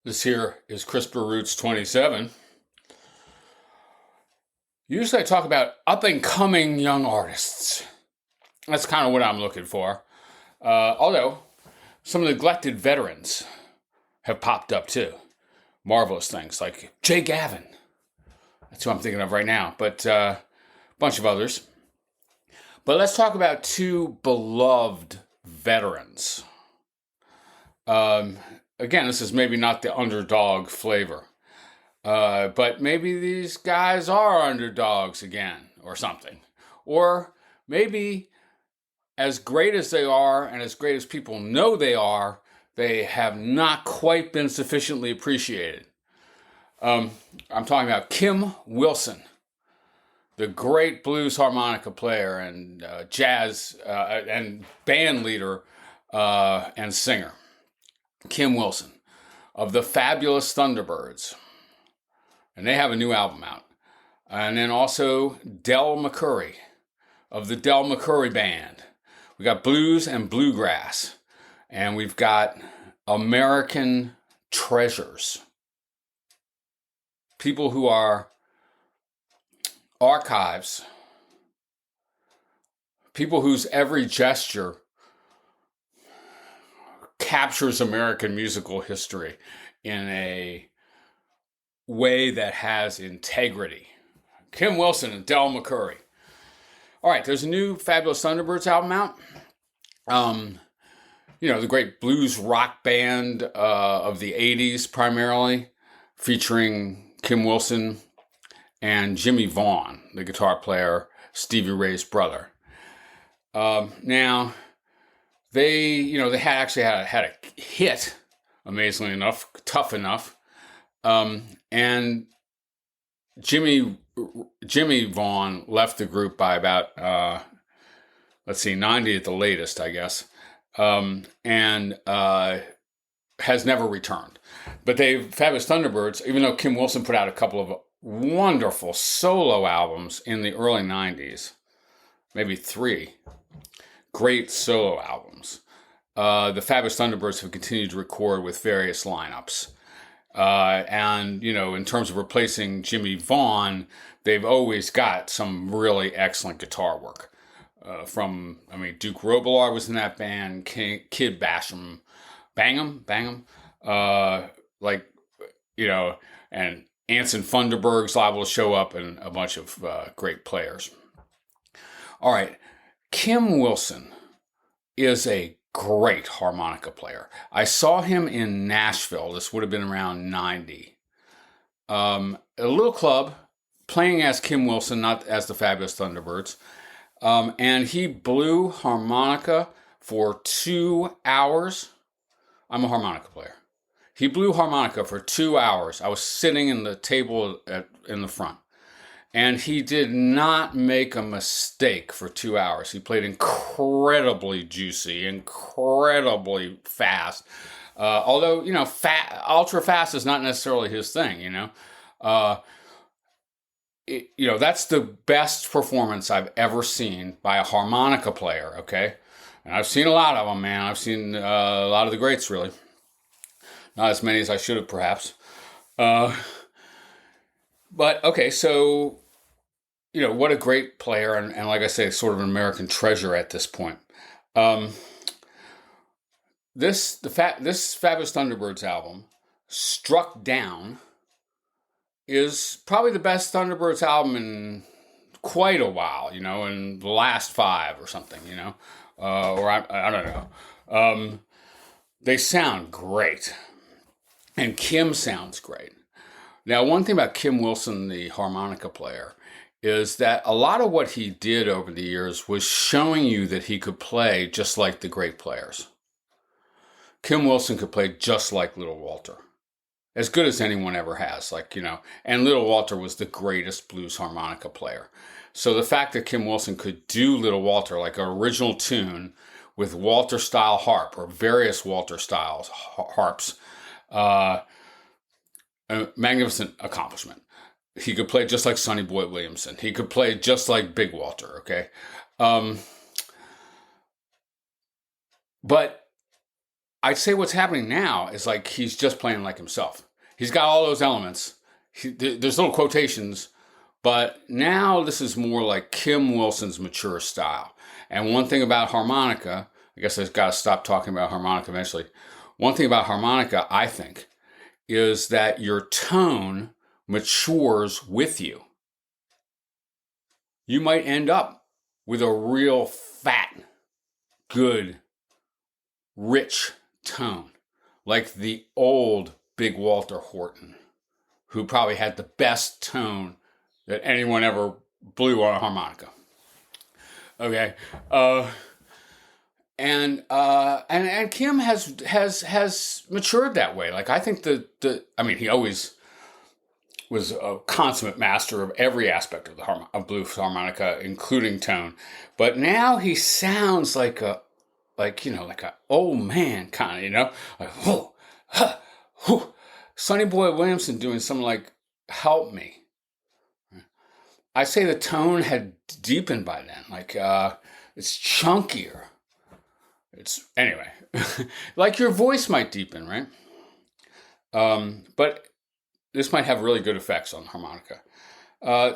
This here is CRISPR Roots 27. Usually I talk about up-and-coming young artists. That's kind of what I'm looking for. Although, some neglected veterans have popped up too. Marvelous things like Jay Gavin. That's who I'm thinking of right now. But a bunch of others. But let's talk about two beloved veterans. Again, this is maybe not the underdog flavor. But maybe these guys are underdogs again or something. Or maybe as great as they are and as great as people know they have not quite been sufficiently appreciated. I'm talking about Kim Wilson, the great blues harmonica player and jazz and band leader and singer. Kim Wilson of the Fabulous Thunderbirds. And they have a new album out. And then also Del McCoury of the Del McCoury Band. We got blues and bluegrass. And we've got American treasures. People who are archives. People whose every gesture captures American musical history in a way that has integrity. Kim Wilson and Del McCoury. All right, there's a new Fabulous Thunderbirds album out. The great blues rock band of the 80s primarily, featuring Kim Wilson and Jimmy Vaughn, the guitar player, Stevie Ray's brother. Now, they had a hit, amazingly enough, Tough Enough. And Jimmy Vaughn left the group by about 90 at the latest, I guess, and has never returned. But Fabulous Thunderbirds, even though Kim Wilson put out a couple of wonderful solo albums in the early 90s, maybe 3 great solo albums, the Fabulous Thunderbirds have continued to record with various lineups. In terms of replacing Jimmy Vaughn, they've always got some really excellent guitar work. Duke Robillard was in that band, Kid Basham, Bangham, and Anson Funderburg's liable to show up, and a bunch of great players. All right, Kim Wilson is a great harmonica player. I saw him in Nashville. This would have been around 90. A little club playing as Kim Wilson, not as the Fabulous Thunderbirds. And he blew harmonica for 2 hours. I'm a harmonica player. He blew harmonica for 2 hours. I was sitting in the table in the front. And he did not make a mistake for 2 hours. He played incredibly juicy, incredibly fast. Although, ultra fast is not necessarily his thing, that's the best performance I've ever seen by a harmonica player, okay? And I've seen a lot of them, man. I've seen a lot of the greats, really. Not as many as I should have, perhaps. But, okay, so, what a great player, and like I say, sort of an American treasure at this point. This Fabulous Thunderbirds album, Struck Down, is probably the best Thunderbirds album in quite a while, in the last 5 or something, or I don't know. They sound great, and Kim sounds great. Now, one thing about Kim Wilson, the harmonica player, is that a lot of what he did over the years was showing you that he could play just like the great players. Kim Wilson could play just like Little Walter. As good as anyone ever has, and Little Walter was the greatest blues harmonica player. So the fact that Kim Wilson could do Little Walter, like an original tune with Walter-style harp, or various Walter-style harps, a magnificent accomplishment. He could play just like Sonny Boy Williamson. He could play just like Big Walter, okay? But I'd say what's happening now is like he's just playing like himself. He's got all those elements. There's little quotations, but now this is more like Kim Wilson's mature style. And one thing about harmonica, I guess I've got to stop talking about harmonica eventually. One thing about harmonica, I think, is that your tone matures with you. You might end up with a real fat, good, rich tone, like the old Big Walter Horton, who probably had the best tone that anyone ever blew on a harmonica. Okay, and Kim has matured that way. Like I think he always was a consummate master of every aspect of blues harmonica, including tone. But now he sounds like a old man kind of, like whoo, huh, whoo. Sonny Boy Williamson doing something like "Help Me." I say the tone had deepened by then. Like it's chunkier. It's anyway, like your voice might deepen, right? But this might have really good effects on the harmonica.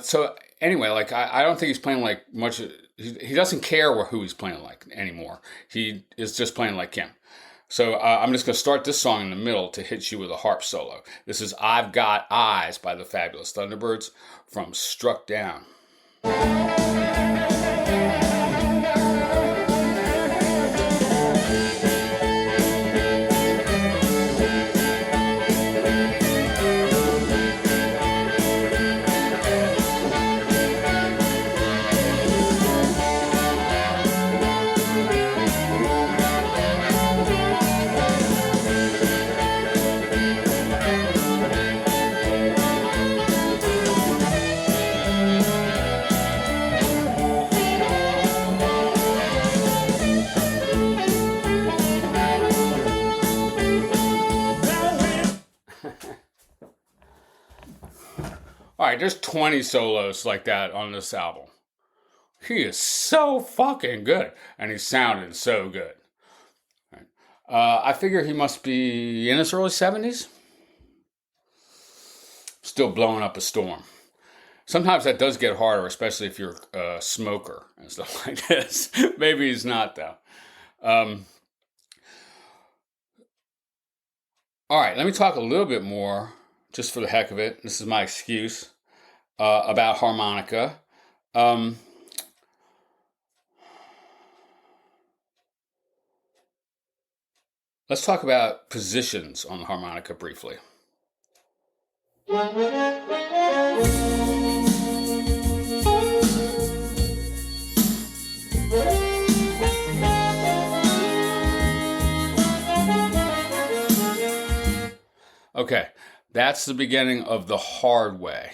So anyway, like I don't think he's playing like much. He doesn't care who he's playing like anymore. He is just playing like Kim. So I'm just going to start this song in the middle to hit you with a harp solo. This is "I've Got Eyes" by the Fabulous Thunderbirds from Struck Down. All right, there's 20 solos like that on this album. He is so fucking good, and he's sounding so good. Right. I figure he must be in his early 70s. Still blowing up a storm. Sometimes that does get harder, especially if you're a smoker and stuff like this. Maybe he's not, though. All right, let me talk a little bit more, just for the heck of it. This is my excuse about harmonica. Let's talk about positions on the harmonica briefly. Okay, that's the beginning of The Hard Way,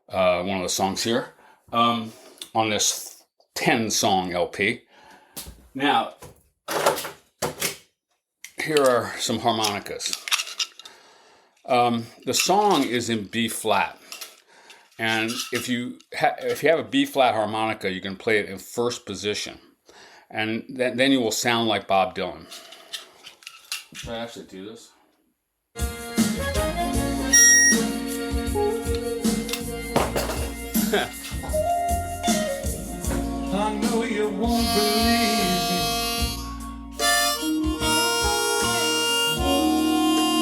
one of the songs here, on this 10-song LP. Now, here are some harmonicas. The song is in B flat, and if you have a B flat harmonica, you can play it in first position, and then you will sound like Bob Dylan. Should I actually do this? I know you won't believe me,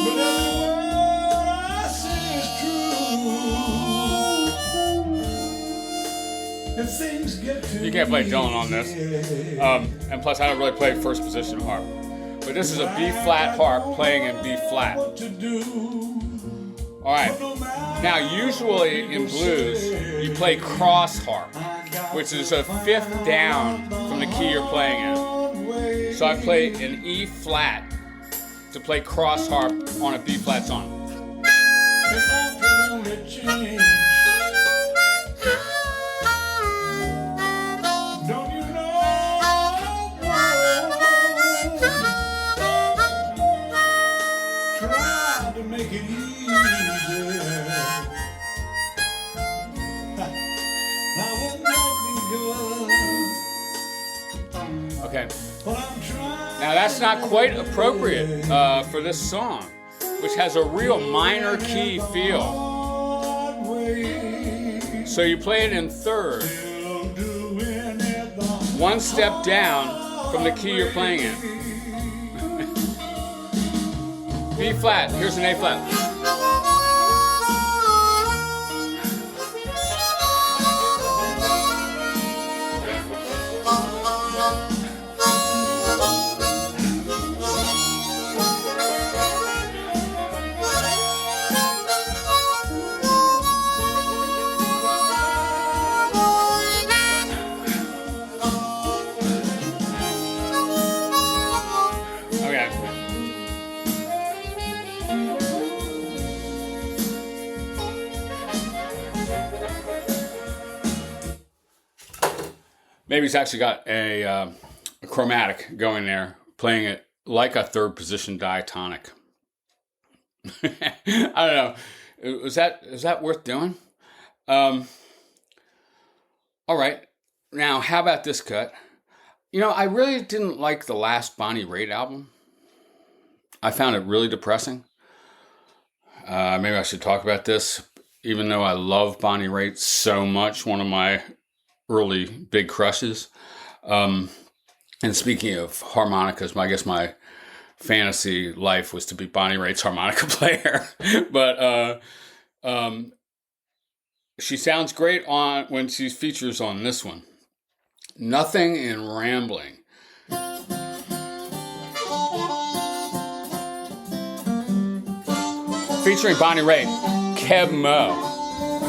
but every word I say is true. If things get too You can't play Dylan on this. And plus I don't really play first position harp. But this is a B flat harp playing in B flat. Alright. Now usually in blues you play cross harp, which is a fifth down from the key you're playing in. So I play an E flat to play cross harp on a B flat song. If I could only change. Don't you know? Try to make it easy. Okay. But I'm trying. Now that's not quite appropriate for this song, which has a real minor key feel. So you play it in third, one step down from the key you're playing in. B flat, here's an A flat. Maybe he's actually got a chromatic going there, playing it like a third position diatonic. I don't know. Is that worth doing? All right. Now, how about this cut? You know, I really didn't like the last Bonnie Raitt album. I found it really depressing. Maybe I should talk about this, even though I love Bonnie Raitt so much, one of my early big crushes. And speaking of harmonicas, I guess my fantasy life was to be Bonnie Raitt's harmonica player. But she sounds great when she features on this one. Nothing in Rambling. Featuring Bonnie Raitt, Keb Mo,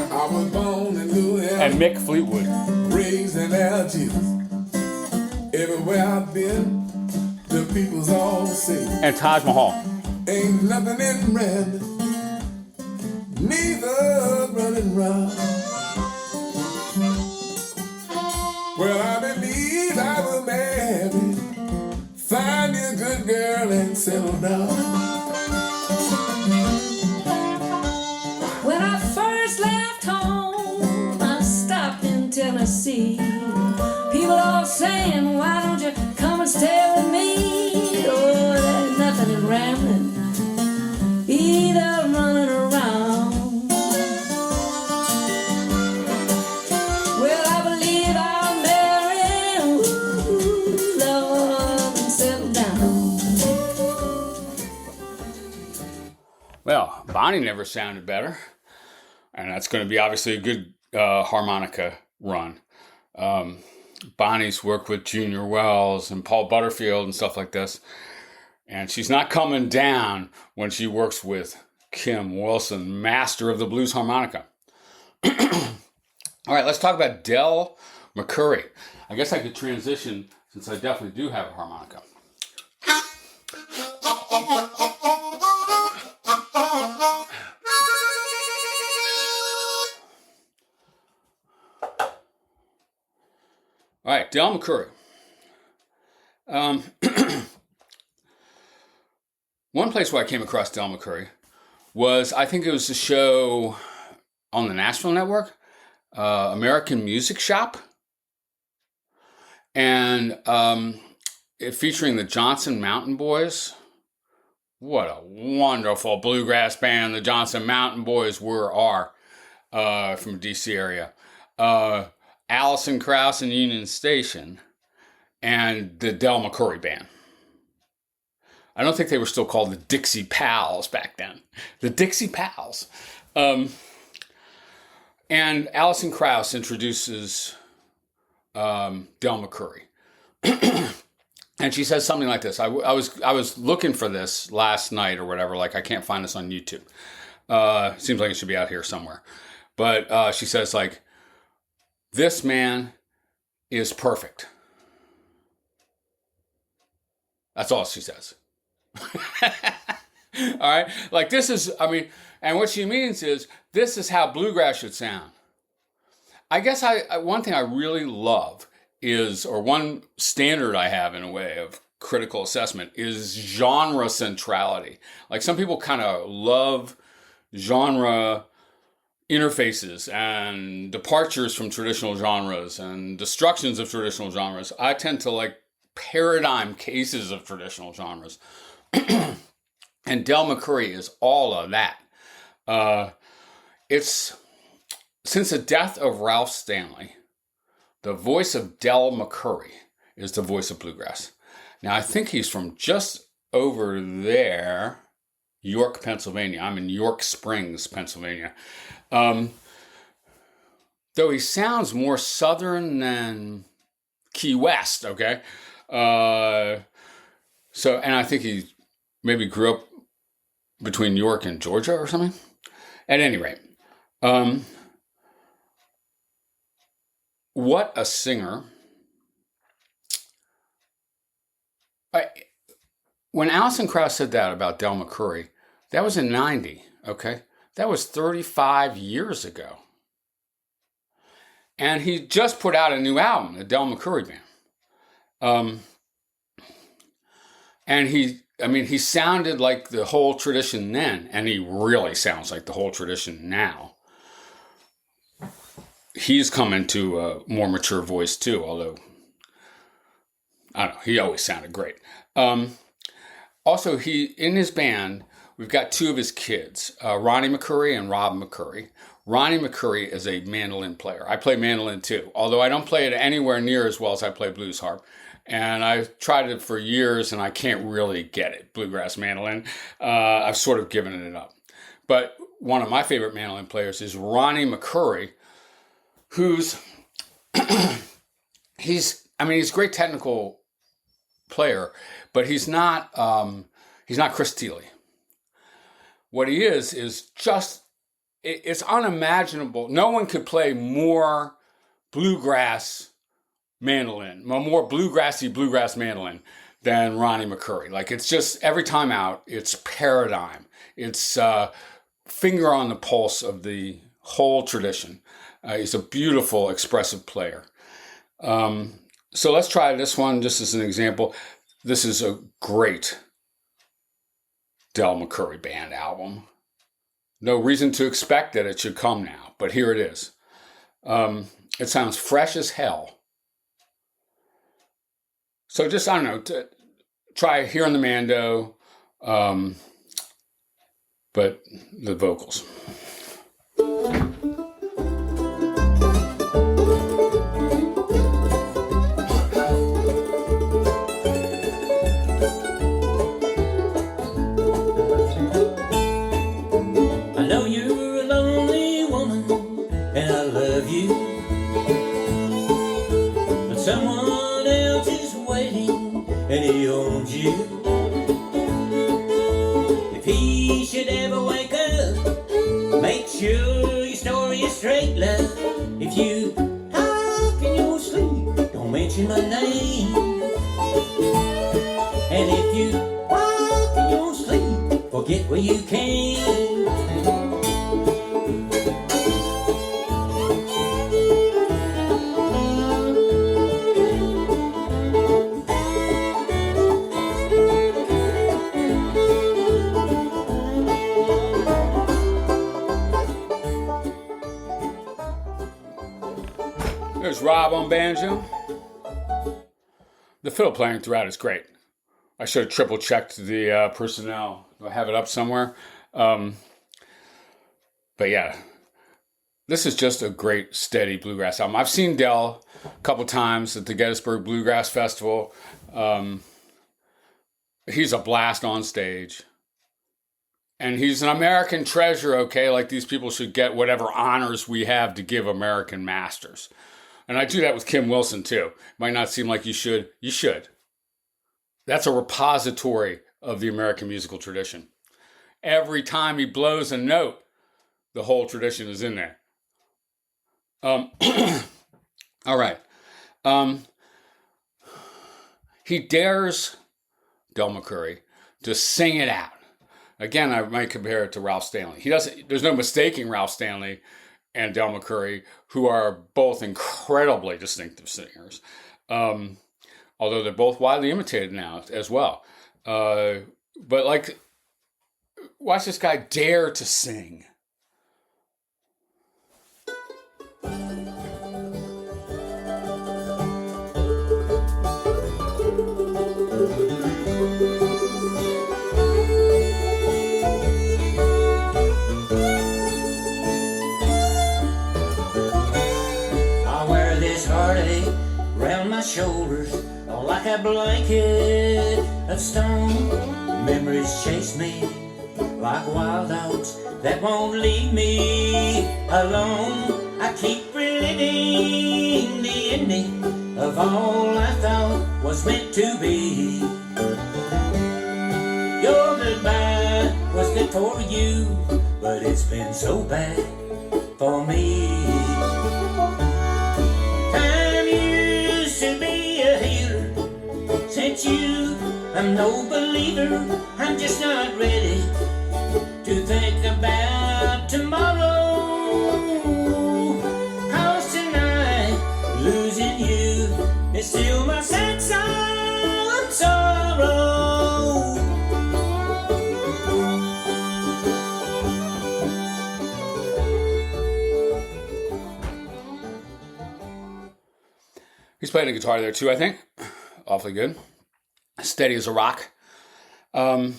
I was born in Louisiana, and Mick Fleetwood. Raised in Algiers. Everywhere I've been, the people's all say, And Taj Mahal. ain't nothing in red, neither running round. Well, I believe I will marry, find me a good girl and settle down. When I first left home, I stopped in Tennessee. People all saying, why don't you come and stay with me? Oh, there's nothing in rambling, either running around. Well, I believe I'll marry, ooh, Lord, and settle down. Well, Bonnie never sounded better. And that's going to be obviously a good harmonica run. Bonnie's worked with Junior Wells and Paul Butterfield and stuff like this. And she's not coming down when she works with Kim Wilson, master of the blues harmonica. All right, let's talk about Del McCoury. I guess I could transition since I definitely do have a harmonica. All right, Del McCoury. One place where I came across Del McCoury was, I think it was a show on the Nashville Network, American Music Shop. And it featuring the Johnson Mountain Boys. What a wonderful bluegrass band the Johnson Mountain Boys are from the DC area. Allison Krauss and Union Station, and the Del McCoury Band. I don't think they were still called the Dixie Pals back then. The Dixie Pals. And Allison Krauss introduces Del McCoury. And she says something like this. I was looking for this last night or whatever. Like, I can't find this on YouTube. Seems like it should be out here somewhere. But she says, like, this man is perfect. That's all she says. All right? Like, this is, I mean, and what she means is, this is how bluegrass should sound. I guess one thing I really love is, or one standard I have in a way of critical assessment, is genre centrality. Like, some people kind of love genre interfaces and departures from traditional genres and destructions of traditional genres. I tend to like paradigm cases of traditional genres. And Del McCoury is all of that. It's since the death of Ralph Stanley, the voice of Del McCoury is the voice of bluegrass. Now, I think he's from just over there, York, Pennsylvania. I'm in York Springs, Pennsylvania. Though he sounds more southern than Key West, okay? And I think he maybe grew up between York and Georgia or something. At any rate, what a singer. When Alison Krauss said that about Del McCoury, that was in 90, okay? That was 35 years ago. And he just put out a new album, the Del McCoury Band. And he sounded like the whole tradition then, and he really sounds like the whole tradition now. He's come into a more mature voice too, although, I don't know, he always sounded great. Also, in his band, we've got two of his kids, Ronnie McCoury and Rob McCoury. Ronnie McCoury is a mandolin player. I play mandolin too, although I don't play it anywhere near as well as I play blues harp. And I've tried it for years and I can't really get it, bluegrass mandolin. I've sort of given it up. But one of my favorite mandolin players is Ronnie McCoury, who's, he's a great technical player, but he's not Chris Thile. What he is just, it's unimaginable. No one could play more bluegrass mandolin, more bluegrassy bluegrass mandolin than Ronnie McCoury. Like, it's just, every time out, it's paradigm. It's finger on the pulse of the whole tradition. He's a beautiful, expressive player. So let's try this one just as an example. This is a great Del McCoury Band album. No reason to expect that it should come now, but here it is. It sounds fresh as hell. So just, I don't know, try hearing the mando, but the vocals. And he owns you. If he should ever wake up, make sure your story is straight, love. If you talk in your sleep, don't mention my name. And if you walk in your sleep, forget where you came. There's Rob on banjo. The fiddle playing throughout is great. I should have triple checked the personnel. Do I have it up somewhere? But yeah, this is just a great, steady bluegrass album. I've seen Del a couple times at the Gettysburg Bluegrass Festival. He's a blast on stage. And he's an American treasure, okay? Like, these people should get whatever honors we have to give American masters. And I do that with Kim Wilson, too. Might not seem like you should. You should. That's a repository of the American musical tradition. Every time he blows a note, the whole tradition is in there. All right. He dares, Del McCoury, to sing it out. Again, I might compare it to Ralph Stanley. There's no mistaking Ralph Stanley and Del McCoury, who are both incredibly distinctive singers. Although they're both widely imitated now as well. But like, watch this guy dare to sing. round my shoulders like a blanket of stone. Memories chase me like wild dogs that won't leave me alone. I keep reliving the ending of all I thought was meant to be. Your goodbye was good for you, but it's been so bad for me. Time used to be a healer. Since you, I'm no believer. I'm just not ready to think about tomorrow. 'Cause tonight, losing you is still my sad song of sorrow. He's playing the guitar there too, I think. Awfully good. Steady as a rock. I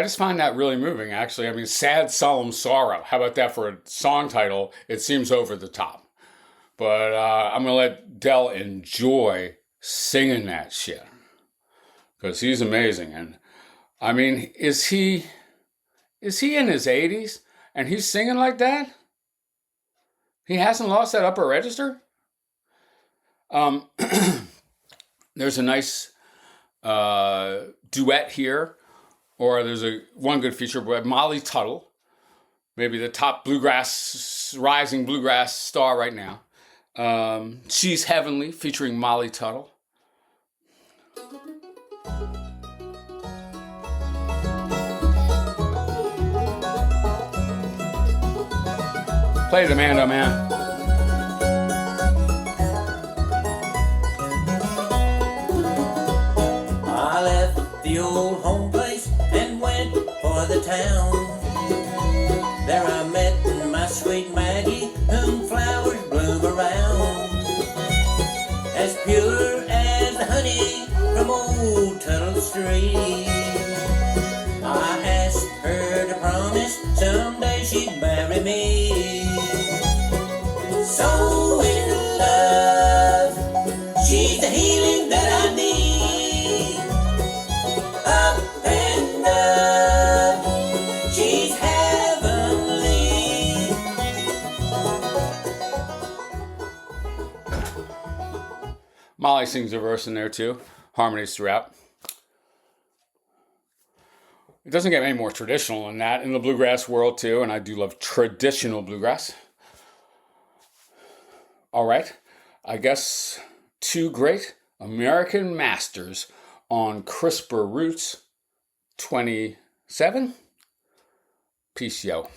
just find that really moving, actually. I mean, Sad, Solemn Sorrow. How about that for a song title? It seems over the top. But I'm going to let Del enjoy singing that shit. Because he's amazing. And, I mean, is he in his 80s? And he's singing like that? He hasn't lost that upper register? There's a nice duet here, or there's one good feature by Molly Tuttle, maybe the top rising bluegrass star right now. She's Heavenly, featuring Molly Tuttle. Play the Mando Man. I left the old home place and went for the town. There I met my sweet Maggie, whom flowers bloom around. As pure as the honey from old Tuttle Street. I asked her to promise someday she'd marry me. So in love, she's the healing that I need. Up and up, she's heavenly. Molly sings a verse in there too. Harmonies throughout. It doesn't get any more traditional than that in the bluegrass world too, and I do love traditional bluegrass. All right, I guess 2 great American masters on CRISPR Roots 27. Peace, yo.